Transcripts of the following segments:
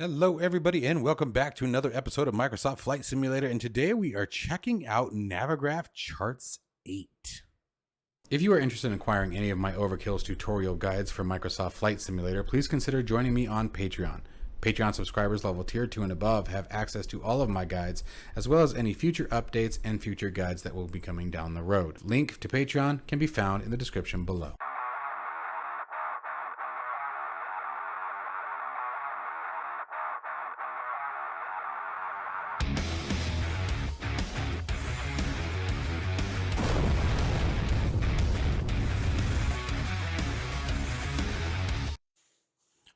Hello, everybody, and welcome back to another episode of Microsoft Flight Simulator. And today we are checking out Navigraph Charts 8. If you are interested in acquiring any of my Overkills tutorial guides for Microsoft Flight Simulator, please consider joining me on Patreon. Patreon subscribers level tier 2 and above have access to all of my guides, as well as any future updates and future guides that will be coming down the road. Link to Patreon can be found in the description below.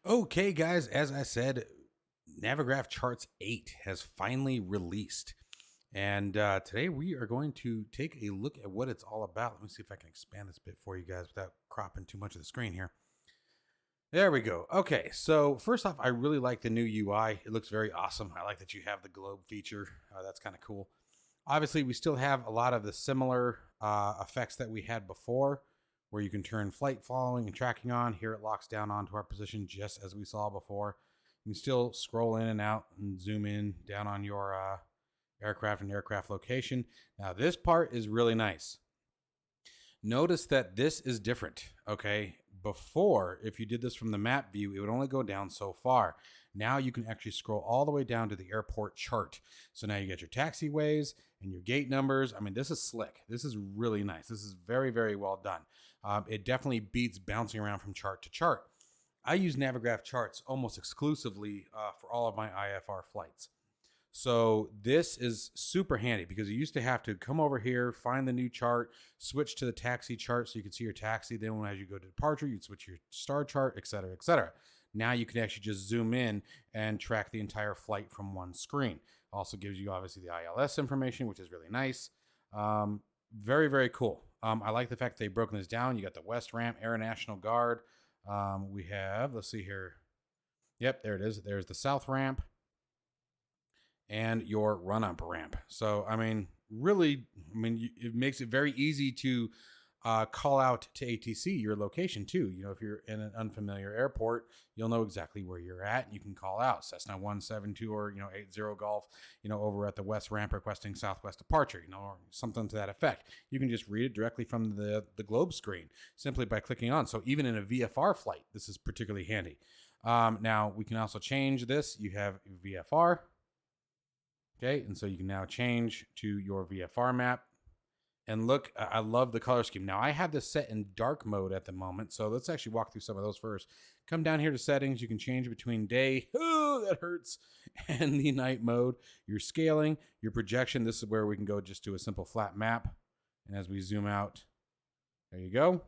Okay, guys, as I said, Navigraph Charts 8 has finally released. And today we are going to take a look at what it's all about. Let me see if I can expand this bit for you guys without cropping too much of the screen here. There we go. Okay, so first off, I really like the new UI. It looks very awesome. I like that you have the globe feature. That's kind of cool. Obviously, we still have a lot of the similar effects that we had before, where you can turn flight following and tracking on. Here it locks down onto our position just as we saw before. You can still scroll in and out and zoom in down on your aircraft and aircraft location. Now this part is really nice. Notice that this is different, okay? Before, if you did this from the map view, it would only go down so far. Now you can actually scroll all the way down to the airport chart. So now you get your taxiways and your gate numbers. I mean, this is slick. This is really nice. This is very, very well done. It definitely beats bouncing around from chart to chart. I use Navigraph Charts almost exclusively for all of my IFR flights. So this is super handy because you used to have to come over here, find the new chart, switch to the taxi chart so you can see your taxi. Then as you go to departure, you'd switch your star chart, et cetera, et cetera. Now you can actually just zoom in and track the entire flight from one screen. Also gives you obviously the ILS information, which is really nice. Very, very cool. I like the fact that they've broken this down. You got the West Ramp, Air National Guard. We have, let's see here. Yep, there it is. There's the South Ramp and your run-up ramp. So, I mean, really, it makes it very easy to call out to ATC your location too. You know, if you're in an unfamiliar airport, you'll know exactly where you're at, and you can call out Cessna 172 or 80 Golf, over at the West Ramp requesting Southwest departure, or something to that effect. You can just read it directly from the globe screen simply by clicking on. So even in a VFR flight, this is particularly handy. Now we can also change this. You have VFR. Okay, and so you can now change to your VFR map. And look, I love the color scheme. Now, I have this set in dark mode at the moment, so let's actually walk through some of those first. Come down here to settings. You can change between day, oh, that hurts, and the night mode. Your scaling, your projection. This is where we can go just to a simple flat map. And as we zoom out, there you go.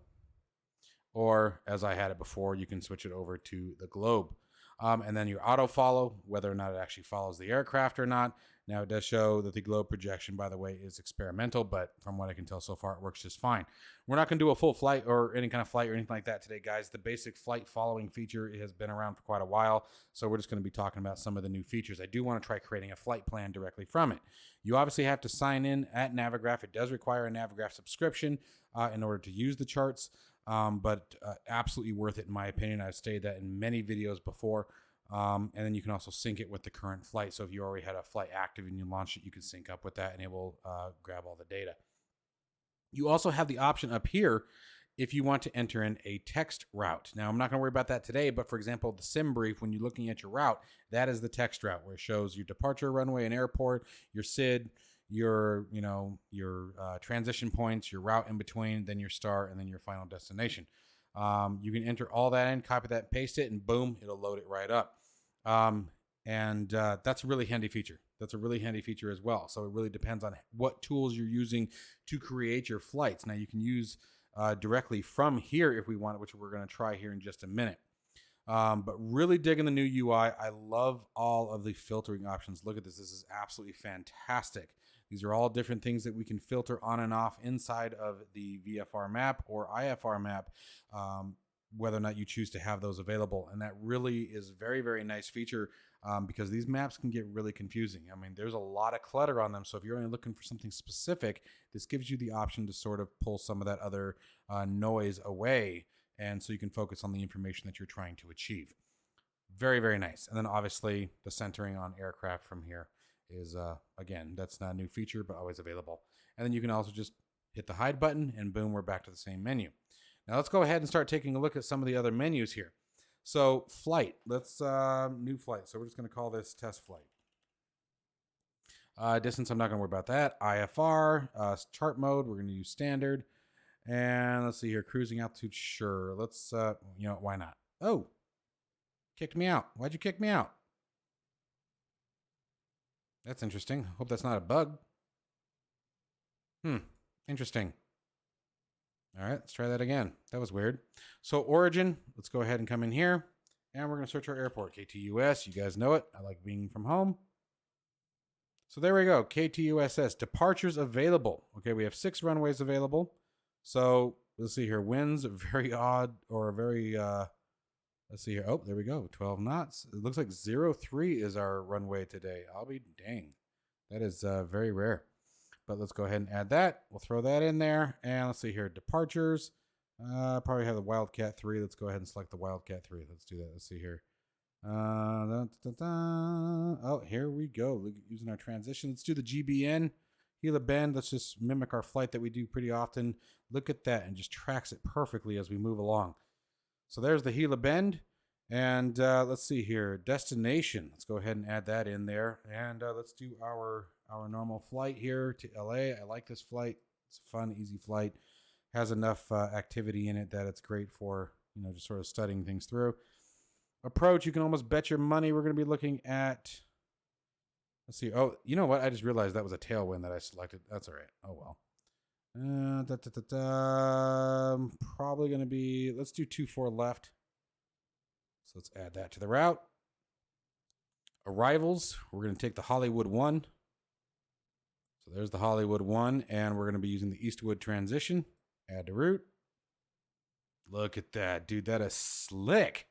Or, as I had it before, you can switch it over to the globe. And then your auto follow, whether or not it actually follows the aircraft or not. Now it does show that the globe projection, by the way, is experimental, but from what I can tell so far, it works just fine. We're not going to do a full flight or any kind of flight or anything like that today, guys. The basic flight following feature has been around for quite a while, so we're just going to be talking about some of the new features. I do want to try creating a flight plan directly from it. You obviously have to sign in at Navigraph. It does require a Navigraph subscription in order to use the charts. But absolutely worth it in my opinion. I've stated that in many videos before. And then you can also sync it with the current flight. So if you already had a flight active and you launch it, you can sync up with that and it will grab all the data. You also have the option up here if you want to enter in a text route. Now, I'm not going to worry about that today, but for example, the sim brief, when you're looking at your route, that is the text route where it shows your departure runway and airport, your SID, your transition points, your route in between, then your start, and then your final destination. You can enter all that in, copy that, paste it, and boom, it'll load it right up. That's a really handy feature. That's a really handy feature as well. So it really depends on what tools you're using to create your flights. Now you can use directly from here if we want it, which we're going to try here in just a minute. But really digging the new UI. I love all of the filtering options. Look at this. This is absolutely fantastic. These are all different things that we can filter on and off inside of the VFR map or IFR map, whether or not you choose to have those available. And that really is a very, very nice feature because these maps can get really confusing. I mean, there's a lot of clutter on them. So if you're only looking for something specific, this gives you the option to sort of pull some of that other noise away. And so you can focus on the information that you're trying to achieve. Very, very nice. And then obviously the centering on aircraft from here is, again, that's not a new feature, but always available. And then you can also just hit the hide button and boom, we're back to the same menu. Now let's go ahead and start taking a look at some of the other menus here. So flight, let's, new flight. So we're just going to call this test flight. Distance, I'm not going to worry about that. IFR, chart mode, we're going to use standard. And let's see here, cruising altitude, sure. Let's, you know, why not? Oh, kicked me out. Why'd you kick me out? That's interesting. Hope that's not a bug. Interesting. All right, let's try that again. That was weird. So origin, let's go ahead and come in here. And we're going to search our airport, KTUS. You guys know it. I like being from home. So there we go, KTUSS. Departures available. Okay, we have 6 runways available. So let's see here. Winds, very odd or very, let's see here. Oh, there we go, 12 knots. It looks like 03 is our runway today. I'll be dang. That is very rare. But let's go ahead and add that. We'll throw that in there. And let's see here. Departures. Probably have the Wildcat 3. Let's go ahead and select the Wildcat 3. Let's do that. Let's see here. Oh, here we go. Using our transition. Let's do the GBN. Gila Bend. Let's just mimic our flight that we do pretty often. Look at that. And just tracks it perfectly as we move along. So there's the Gila Bend. And let's see here. Destination. Let's go ahead and add that in there. And let's do our normal flight here to LA. I like this flight. It's a fun, easy flight. Has enough activity in it that it's great for, you know, just sort of studying things through. Approach, you can almost bet your money we're going to be looking at. Let's see. Oh, you know what? I just realized that was a tailwind that I selected. That's all right. Oh, well. Probably going to be, let's do 2-4 left. So let's add that to the route. Arrivals, we're going to take the Hollywood 1. So there's the Hollywood 1, and we're going to be using the Eastwood transition. Add to route. Look at that, dude. That is slick.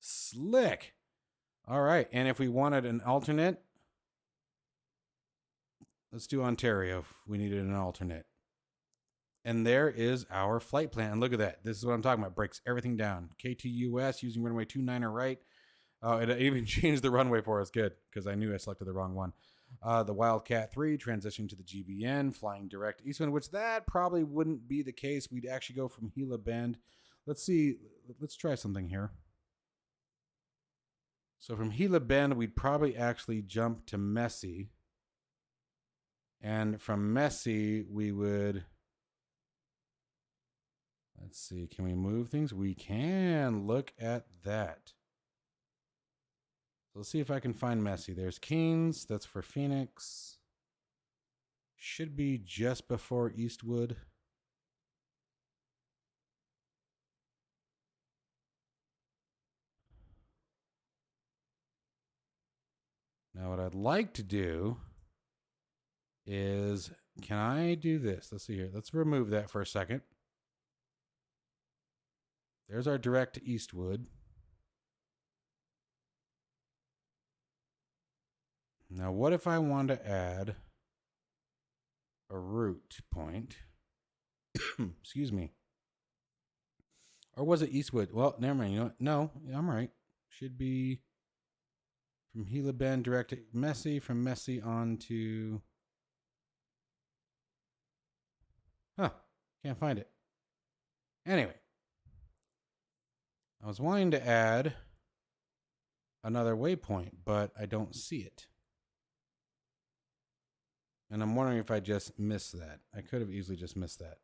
Slick. All right, and if we wanted an alternate, let's do Ontario if we needed an alternate. And there is our flight plan. And look at that. This is what I'm talking about. Breaks everything down. KTUS using runway 29 right. Oh, it even changed the runway for us. Good, because I knew I selected the wrong one. The Wildcat 3 transitioning to the GBN, flying direct eastwind, which that probably wouldn't be the case. We'd actually go from Gila Bend. Let's see. Let's try something here. So from Gila Bend, we'd probably actually jump to Messi. And from Messi, we would... Let's see. Can we move things? We can. Look at that. Let's see if I can find Messi. There's Keynes. That's for Phoenix. Should be just before Eastwood. Now what I'd like to do is, can I do this? Let's see here. Let's remove that for a second. There's our direct to Eastwood. Now, what if I want to add a route point? Excuse me. Or was it Eastwood? Well, never mind. You know what? No, I'm right. Should be from Gila Bend direct to Messi, from Messi on to... Huh. Can't find it. Anyway. I was wanting to add another waypoint, but I don't see it. And I'm wondering if I just missed that. I could have easily just missed that.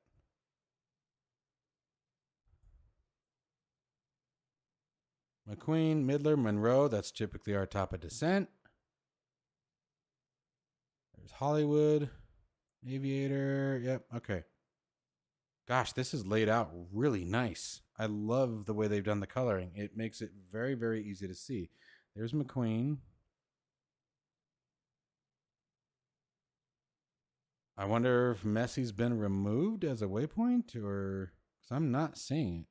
McQueen, Midler, Monroe. That's typically our top of descent. There's Hollywood, Aviator. Yep, okay. Gosh, this is laid out really nice. I love the way they've done the coloring. It makes it very, very easy to see. There's McQueen. I wonder if Messi's been removed as a waypoint, or because I'm not seeing it.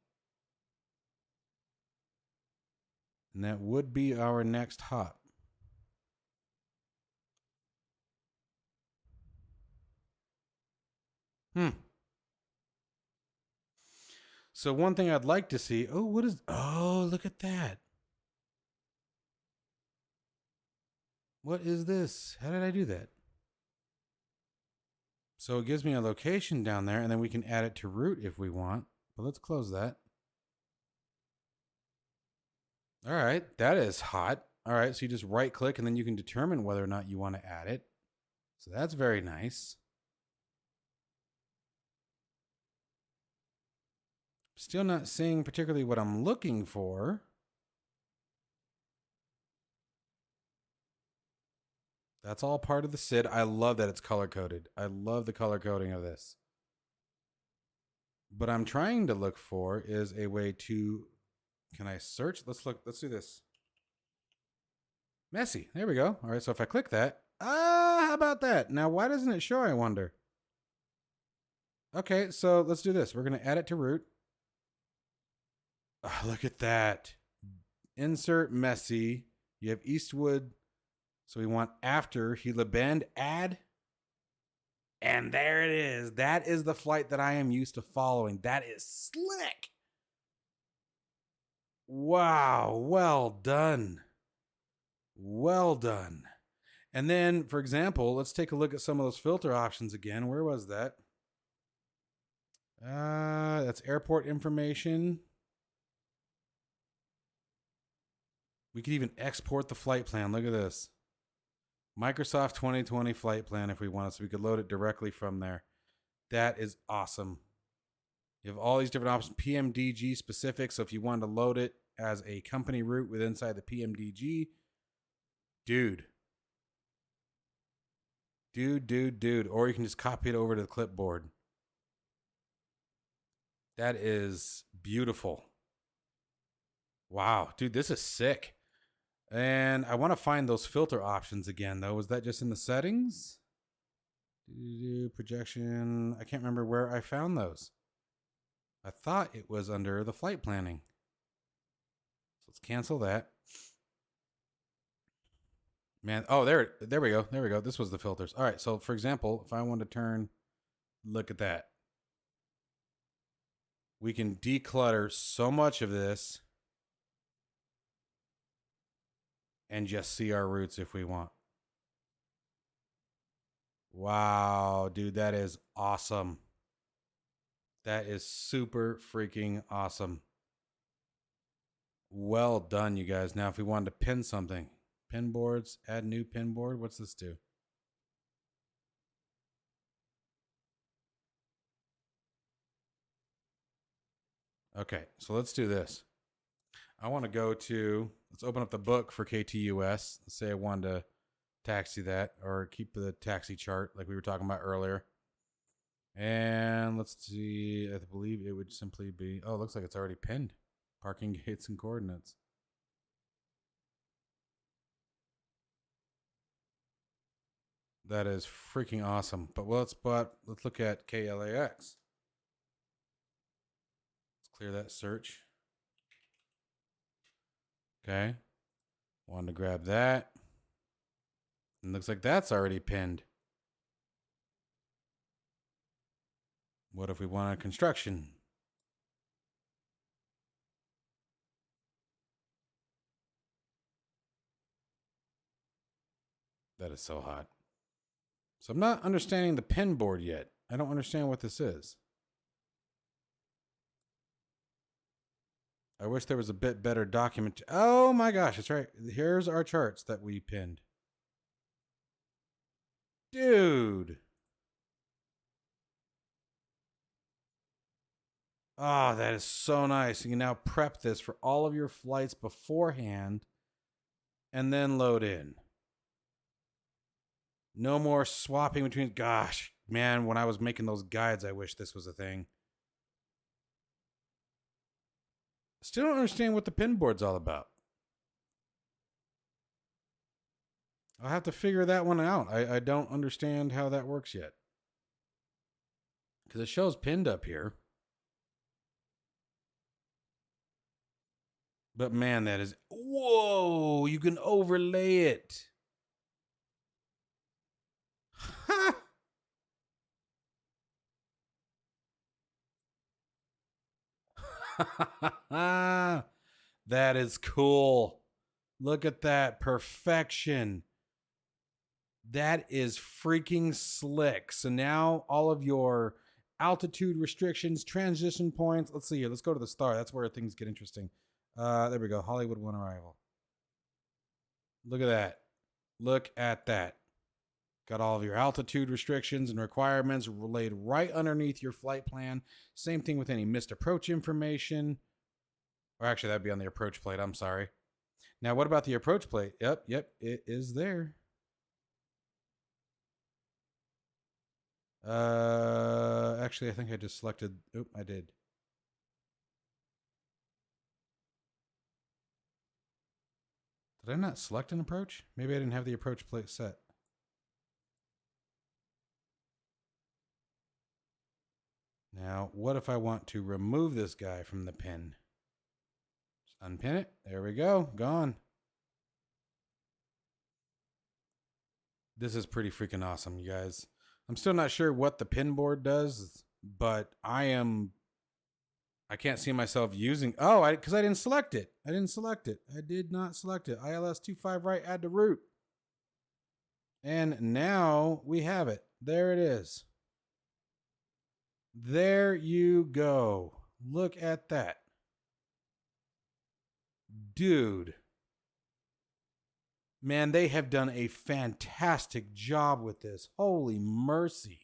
And that would be our next hop. So one thing I'd like to see, oh, what is, oh, look at that. What is this? How did I do that? So it gives me a location down there, and then we can add it to root if we want. But let's close that. All right, that is hot. All right, so you just right click and then you can determine whether or not you want to add it. So that's very nice. Still not seeing particularly what I'm looking for. That's all part of the SID. I love that it's color coded. I love the color coding of this. But I'm trying to look for is a way to, can I search? Let's do this. Messy. There we go. All right, so if I click that, how about that? Now, why doesn't it show, I wonder? Okay, so let's do this. We're going to add it to root. Oh, look at that. Insert messy. You have Eastwood. So we want after Gila Bend, add. And there it is. That is the flight that I am used to following. That is slick. Wow. Well done. Well done. And then, for example, let's take a look at some of those filter options again. Where was that? That's airport information. We could even export the flight plan. Look at this. Microsoft 2020 flight plan if we wanted, so we could load it directly from there. That is awesome. You have all these different options, PMDG specific, so if you wanted to load it as a company route with inside the PMDG, dude. Or you can just copy it over to the clipboard. That is beautiful. Wow, dude, this is sick. And I want to find those filter options again, though. Was that just in the settings? Projection. I can't remember where I found those. I thought it was under the flight planning. So let's cancel that. Man, oh, there we go. There we go. This was the filters. All right, so for example, if I want to turn, look at that. We can declutter so much of this and just see our routes if we want. Wow, dude, that is awesome. That is super freaking awesome. Well done, you guys. Now, if we wanted to pin something, pin boards, add new pin board. What's this do? Okay, so let's do this. I want to go to, let's open up the book for KTUS. Let's say I wanted to taxi that or keep the taxi chart like we were talking about earlier. And let's see, I believe it would simply be, oh, it looks like it's already pinned. Parking gates and coordinates. That is freaking awesome. But let's look at KLAX. Let's clear that search. Okay. Wanted to grab that. And looks like that's already pinned. What if we want a construction? That is so hot. So I'm not understanding the pin board yet. I don't understand what this is. I wish there was a bit better document. Oh my gosh, that's right. Here's our charts that we pinned. Dude. Oh, that is so nice. You can now prep this for all of your flights beforehand and then load in. No more swapping between. Gosh, man, when I was making those guides, I wish this was a thing. Still don't understand what the pin board's all about. I'll have to figure that one out. I don't understand how that works yet. Because it shows pinned up here. But man, that is... Whoa! You can overlay it. That is cool. Look at that. Perfection. That is freaking slick. So now all of your altitude restrictions, transition points. Let's see here. Let's go to the star. That's where things get interesting. There we go. Hollywood 1 arrival. Look at that. Look at that. Got all of your altitude restrictions and requirements laid right underneath your flight plan. Same thing with any missed approach information. Or actually, that'd be on the approach plate. I'm sorry. Now, what about the approach plate? Yep, it is there. Actually, I think I just selected. Oop, I did. Did I not select an approach? Maybe I didn't have the approach plate set. Now, what if I want to remove this guy from the pin? Just unpin it. There we go. Gone. This is pretty freaking awesome, you guys. I'm still not sure what the pin board does, but I can't see myself using. Oh, because I didn't select it. I did not select it. ILS 25 right, add to route. And now we have it. There it is. There you go. Look at that. Dude. Man, they have done a fantastic job with this. Holy mercy.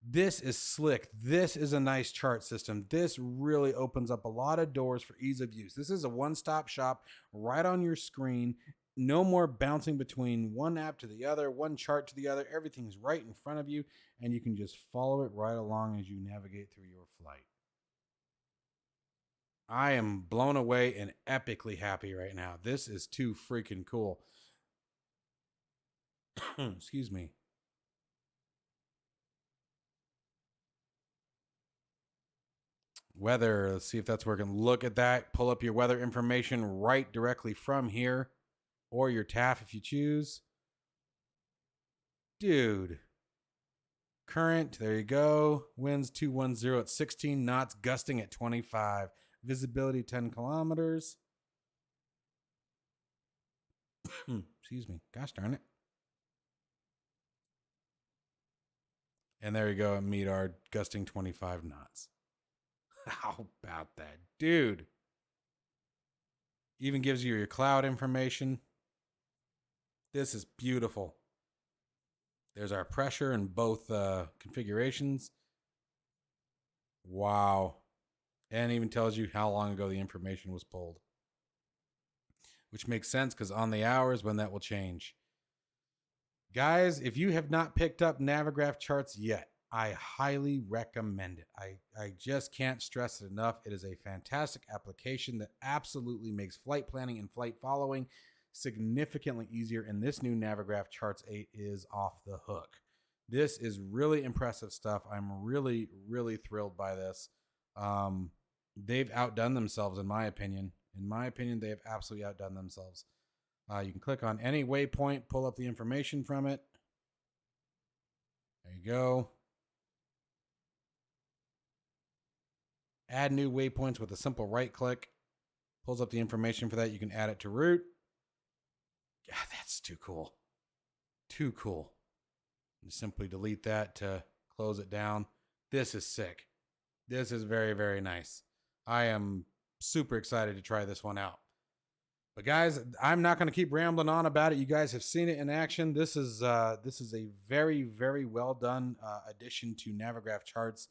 This is slick. This is a nice chart system. This really opens up a lot of doors for ease of use. This is a one-stop shop right on your screen. No more bouncing between one app to the other, one chart to the other. Everything's right in front of you, and you can just follow it right along as you navigate through your flight. I am blown away and epically happy right now. This is too freaking cool. Excuse me. Weather, let's see if that's working. Look at that. Pull up your weather information right directly from here, or your TAF if you choose. Dude. Current, there you go. Winds 210 at 16 knots, gusting at 25. Visibility 10 kilometers. Excuse me. Gosh darn it. And there you go. Meet our gusting 25 knots. How about that, dude? Even gives you your cloud information. This is beautiful. There's our pressure in both configurations. Wow. And even tells you how long ago the information was pulled. Which makes sense because on the hours when that will change. Guys, if you have not picked up Navigraph Charts yet, I highly recommend it. I just can't stress it enough. It is a fantastic application that absolutely makes flight planning and flight following significantly easier, and this new Navigraph Charts 8 is off the hook. This is really impressive stuff. I'm really, really thrilled by this. They've outdone themselves, in my opinion. In my opinion, they have absolutely outdone themselves. You can click on any waypoint, pull up the information from it. There you go. Add new waypoints with a simple right click. Pulls up the information for that. You can add it to route. Yeah, that's too cool. Too cool. And simply delete that to close it down. This is sick. This is very, very nice. I am super excited to try this one out. But guys, I'm not going to keep rambling on about it. You guys have seen it in action. This is a very, very well done addition to Navigraph Charts.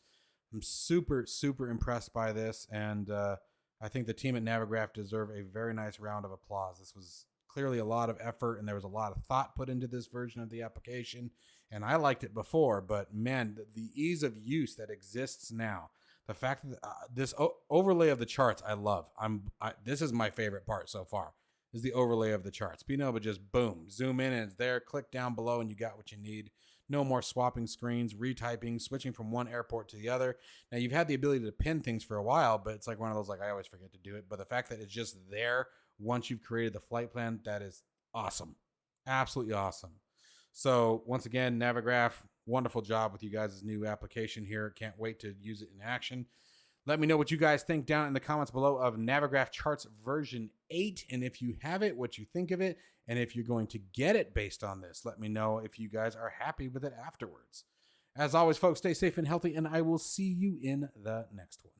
I'm super, super impressed by this, and I think the team at Navigraph deserve a very nice round of applause. This was clearly a lot of effort, and there was a lot of thought put into this version of the application, and I liked it before, but man, the ease of use that exists now, the fact that this overlay of the charts, I love. This is my favorite part so far, is the overlay of the charts. Being able to just, boom, zoom in, and it's there, click down below, and you got what you need. No more swapping screens, retyping, switching from one airport to the other. Now, you've had the ability to pin things for a while, but it's like one of those, like, I always forget to do it. But the fact that it's just there once you've created the flight plan, that is awesome. Absolutely awesome. So, once again, Navigraph, wonderful job with you guys' new application here. Can't wait to use it in action. Let me know what you guys think down in the comments below of Navigraph Charts version 8. And if you have it, what you think of it. And if you're going to get it based on this, let me know if you guys are happy with it afterwards. As always, folks, stay safe and healthy, and I will see you in the next one.